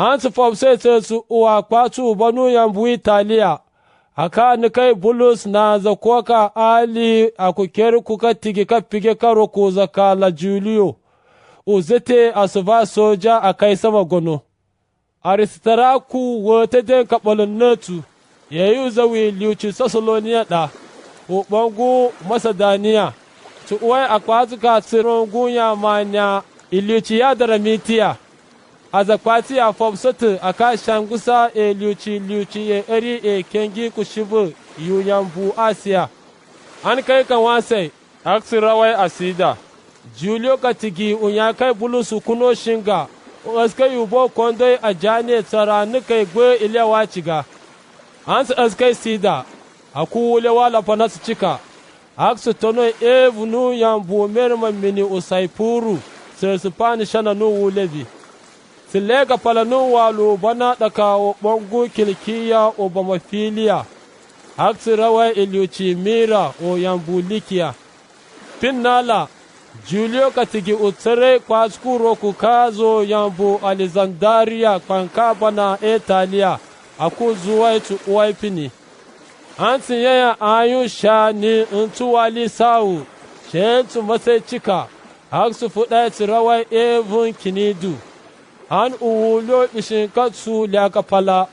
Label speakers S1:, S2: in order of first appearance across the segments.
S1: Ansu fofse su uwa kwatu banu yambu Italiya, aka ni kai Bulus na zakoka ali akuker kuka tigi ka pige karo ku zakala Julio, uzete asuva soja akai sama gono. Aristaraku wote den kabalin natu, yayi zawi liuci Sasoloniya da, ubangu Masadaniya, tu uwai akwatuka tsiron gunya manya iliuci ya daramitiya. Azakwati a fofsotu aka shangusa liuci eri kengi kushibu yuyambu Asiya. An kai kan wasai, aksi rawai asida. Julio katigi unya kai Bulusu kuno shinga, aska yubo kondoi a jane tsara kai gwe ilewa ciga. Ansu askai sida, aku wulewa lafana su cika. Aksu tono evunu yambu merma mini usaipuru, sirsipani shana nu wulevi. Silega palanu walu bana daka bongu kilkiya obamafiliya. Aksi rawai iliuci mira o yambulikiya. Pinnala, Julio katigi utsere kwaskuro kukazo yambu Alexandria kwanka bana Italiya, aku zuwai tu uwai pini. Ansi yaya ayu shani untuwali sawu, shentu masai cika, aksu fuɗa tsirawai evun kinidu. An uwulo ishin katsu laka pala,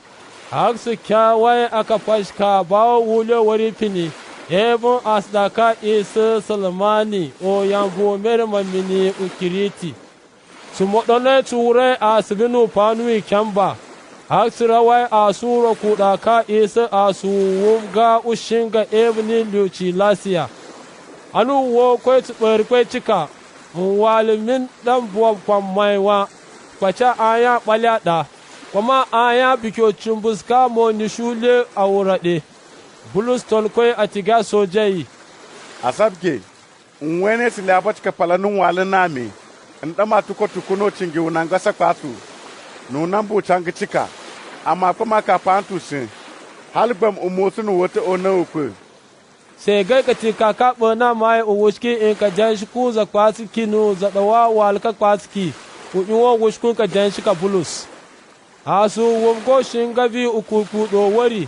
S1: aksu kyawai aka fashka ba wulo wari fini, ebun asdaka isa salmani o yambo merma mini ukiriti. Su moɗone ture asibinu panui kyamba, aksu rawai asuro kudaka isa asu wumga ushinga ebuni luci lasiya. Anu wo kwai tsibarkwai cika, walimin dan buwa kwamaiwa. Kwacha aya ɓalyaɗa, kuma aya bikyocin buska mo nishule a wuraɗe, Bulus tolkoi a tiga sojayi.
S2: A sabke, in wene si labat ka palanin walin nami, in ɗama tuko cingi wunan gasa kwasu, nunan bucan cika, amma kuma ka fantu sin, halbam umosun wata ona uku.
S1: Sai gai ka tika ka ɓana mai uwushki in ka jan shi kuza kwasiki nu zaɗawa walka kwasiki. Unyuwa wushkun ka jan shika Bulus. Asu wumgo shingavi ukuku do wari,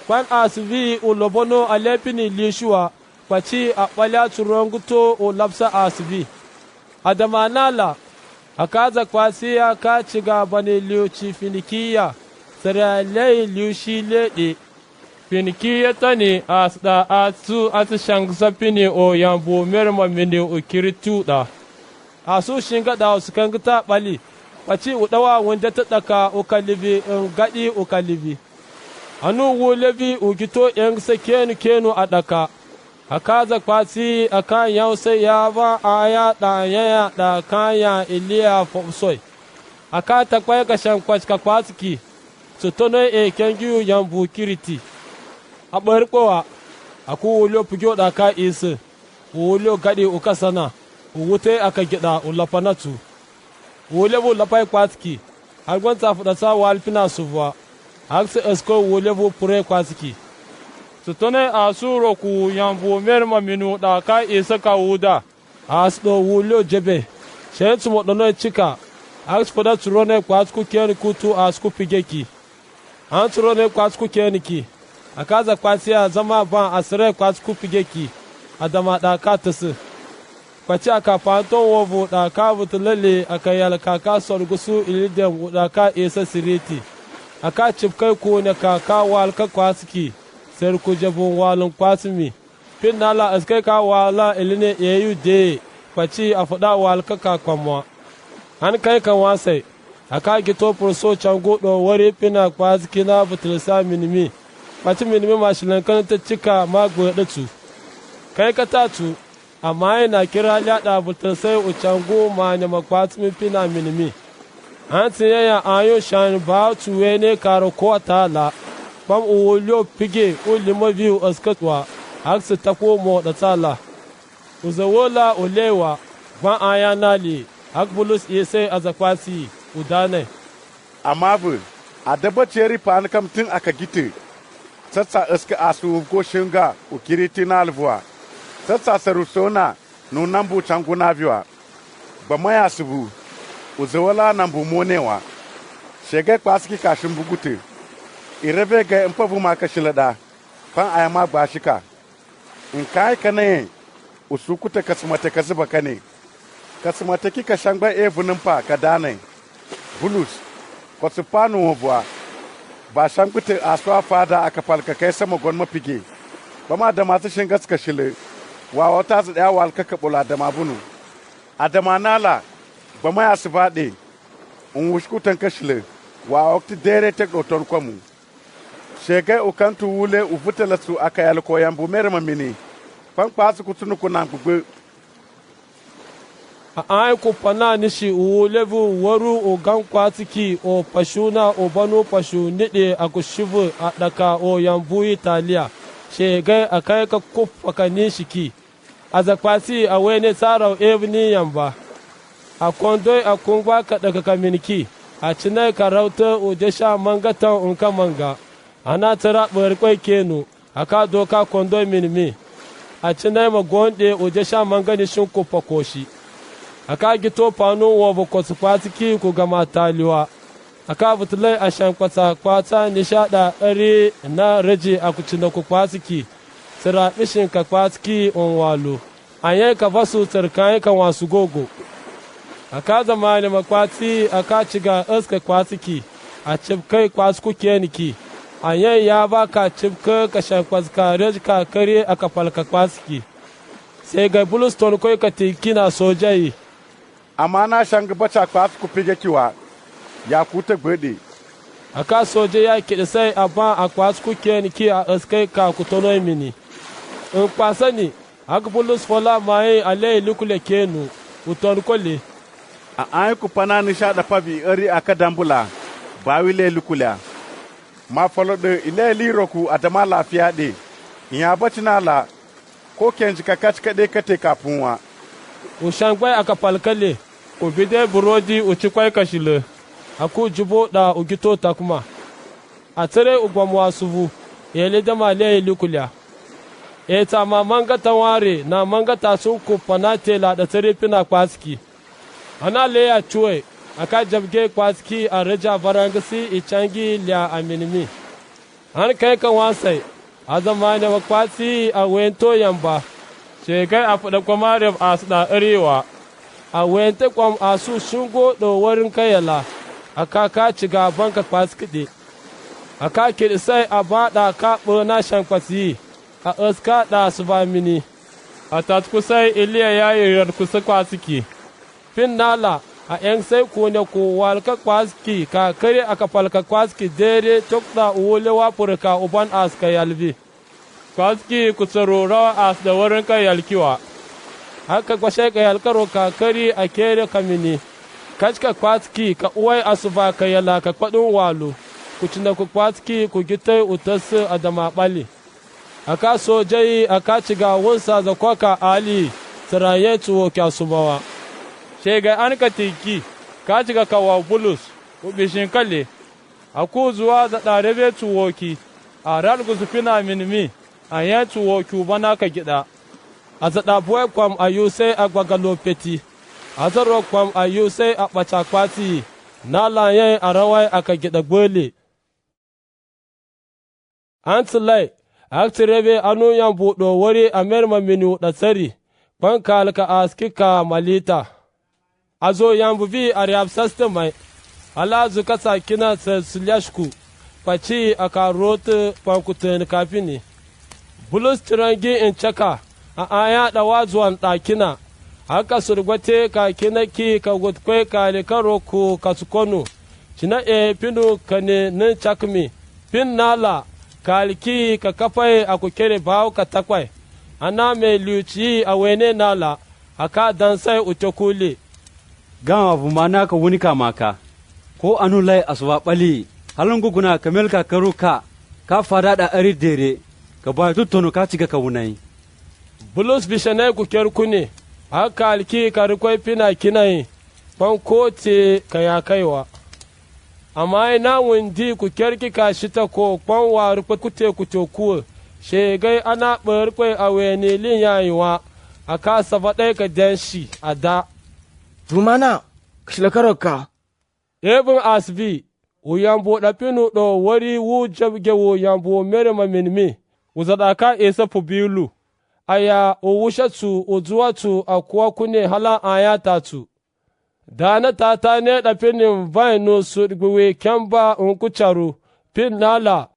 S1: kwan asvi ulobono alepini lishuwa, kwachi a ɓalya turonguto ulapsa asvi. Adamanala, akaza kwasiya ka ciga bane liuci finikiya, saralai liushi leɗe. Finikiya tani asda asu shangsa pini o yambu merma mini ukirituda. Asu shinga da su kan ta bali paci udawa wanda ta daka ukalibi in gadi ukalibi anu wulebi ugito yan kenu a daka akaza kwasi akan yau sai ya ba aya da ya da kaya iliya fosoi aka ta kwai ga shan kwaska kwasiki su tono kengiyu yambu kiriti a barkowa aku wulo pugyo da ka isa wulo gadi ukasana uwute aka gida ulafanatu wulebu lapai kwatiki agwan tafuda sa walfina suva akse esko wulebu pure kwatiki sutone asuro ku yambu merma minu da ka isa ka wuda asdo wulo jebe shentu modono chika aks foda turone kwatku ken kutu asku pigeki an turone kwatku keniki akaza kwatia zama ban asre kwatku pigeki adama da ka tsu kwaci aka fanton wovo da ka butulalle aka yalka ka sorgusu ilidem da ka isa siriti aka cipkai ko ne ka walka kwasiki ser ku jabun walun kwasimi fin nala askai ka wala iline yayu de kwaci a fuda walka ka kwamwa an kai kan wasai aka gito furso cango do wari fina kwasiki na butulsa minimi kwaci minimi mashilan kan ta cika mago datu kai ka tatu amma yana kira yaɗa butar sai ucango ma ne makwatimi fina minimi an tiyaya ayo shan ba tuwe ne karo ko tala bam uwulyo pige ulimo biyu askatwa aksu tako mo da tala uzawola ulewa ban aya nali akbulus yese azakwasi udane
S2: amma bu a dabbaciyar fan kam tun aka gite tsatsa iska asu ko shinga ukiriti na alvuwa tsatsa sarusona nunan bucan gunaviwa ba maya subu uzawala nan bu monewa shege kwasiki kashin bugute irebe ga mpavu maka shilada pan ayama gbashika in kai kane usukute kasmate kaziba kane kasmate ki kashangba evunin pa kadane bulus kwasipanu hobwa ba shankute aswa fada aka falka kai sama gon mafige ba ma da masu shin gaska shile wa wata su daya walka kabula da mabunu adama nala ba ma ya sibade un wushkutan kashile wa wakti dere tek doton kwamu shegai ukantu wule ufutela su aka yalko yambu merma mini pan kwasu kutunu kunan kugbe
S1: ai ku pana nishi u levu waru o gan kwatiki o pashuna o banu pashu nide akushivu adaka o yambu Italia shegai akai ka kufa ka nishiki azakwasi awene sarau evni yamba akondoi akungwa ka daga kaminiki a cinai karauta o desha mangatan unka manga ana tara barkwai kenu aka doka kondoi minimi a cinai magonde o desha mangani shin kufa koshi aka gito panu wa bokotsu kwatiki ku gama taliwa aka butulai a shan kwata nishada are na raje a kucina ku kwatiki tsira bishin ka kwatiki on walo anye ka basu tsarkai kan wasu gogo aka zama ne makwati aka ciga aska kwatiki a cibkai kwasku keniki anye ya baka cibka ka shan kwaska raje ka kare aka falka kwatiki sai ga buluston koi ka tikina sojai
S2: amma na shanga bacha kwasu ku pige kiwa ya kuta gbede
S1: aka soje ya kiɗi sai a ba a kwasu kuke ni ki a askai ka ku tono mini in kwasa ni aka bulus fola mai alai lukule kenu uton kole
S2: a an ku pana ni sha da fabi ari aka dambula ba wile lukula ma folo de ile liroku adama lafiya de ya baci na la ko kenji ka kaci kade kate kafunwa
S1: o shangwai aka falkale o bide burodi o cikwai kashile aku jubo da ugito takuma a tsere ugwamwa suvu yele da male lukulya e ta ma mangata ware na mangata sun ku panate la da tsere pina kwaski ana le ya chuwe aka jabge kwaski a raja barangasi ichangi lya aminimi an kai kan wasai a zamane wa kwasi a wento yamba shekai a fuda kwamare a da arewa a wente kwam a su shungo da warin kayala aka ka ci gaban ka kwaskide aka kiɗi sai a baɗa ka ɓona shan kwasi a aska da su ba mini a tatku sai iliya ya yi kusa kwasiki fin nala a yan sai kone ko walka kwaski ka kare aka falka kwaski dere tukda uwulewa furka uban aska yalbi kwaski kutsaro rawa as da wurin kai yalkiwa haka kwashe ka yalkaro ka kari a kere kamini kachka kwatski ka uwai asuba ka yala ka kwadun walo ku cina ku kwatski ku gitai utasu a dama bali aka sojai aka ciga wunsa za kwaka ali tsiraye tuwo kya subawa shega an ka tiki ka ciga kawa bulus ku bishin kalle aku zuwa za ɗarebe tuwoki a ralgu su fina minimi a yan tuwoki bana ka gida a zaɗa buwai kwam a yusai a gwagalopeti a zaro kwam a yusai a ɓaca kwati na layen a rawai aka gida gbole an tsilai a tirebe anu yan buɗo wuri a merma minu da tsari ban kalka a skika malita a zo yan bubi a riyab sasta mai ala zuka sakina tsasilashku faci a karotu kwankutun kafini bulus tirangi in caka a aya da wazuwan ɗakina haka surgwate ka kinaki ka gutkwai ka likaro ku ka sukonu cina e pinu ka ne nin cakmi pin nala ka liki ka kafai a kukere bawo ka takwai ana mai luci a wene nala haka dansai uce kule
S3: gama bumana ka wuni maka ko anu lai asuba bali halin guguna kamel ka karo ka fada da ari dere ka ba tuttono ka ciga ka wunai
S1: bulus bishanai ku kerkune haka alki ka rikwai fina kinai fan kote ka ya kaiwa amma ina wundi ku kerki ka shi ta ko kwan wa rufe kute kuwa shegai ana ɓarkwai a wani lin yayiwa a kasa faɗai ka danshi a da
S4: Rumana, kashilakaroka.
S1: Ebin asbi, o yambo ɗapinu ɗo wari wu jabge wo yambo mere maminmi, o zaɗaka esa pubilu, aya o wushatsu o zuwatsu a kuwa kune hala aya tatu. Dana tata ne ɗapinin vai no suɗgwe kyamba unkucharu, pin nala,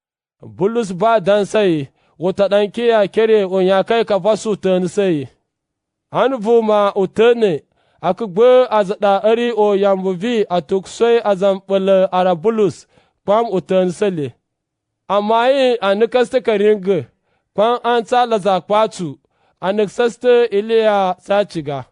S1: Bulus ba dan sai, wata ɗanke ya kere on ya kai ka fasu tani sai. An vuma o tane, aka gbe a zaɗa ari o yambo vi a tuksoi a zamɓala ara Bulus, kwam o tani sale. Amma yi a nikasta karinga, kwan an tsala zakwatu, a niksasta iliya saciga.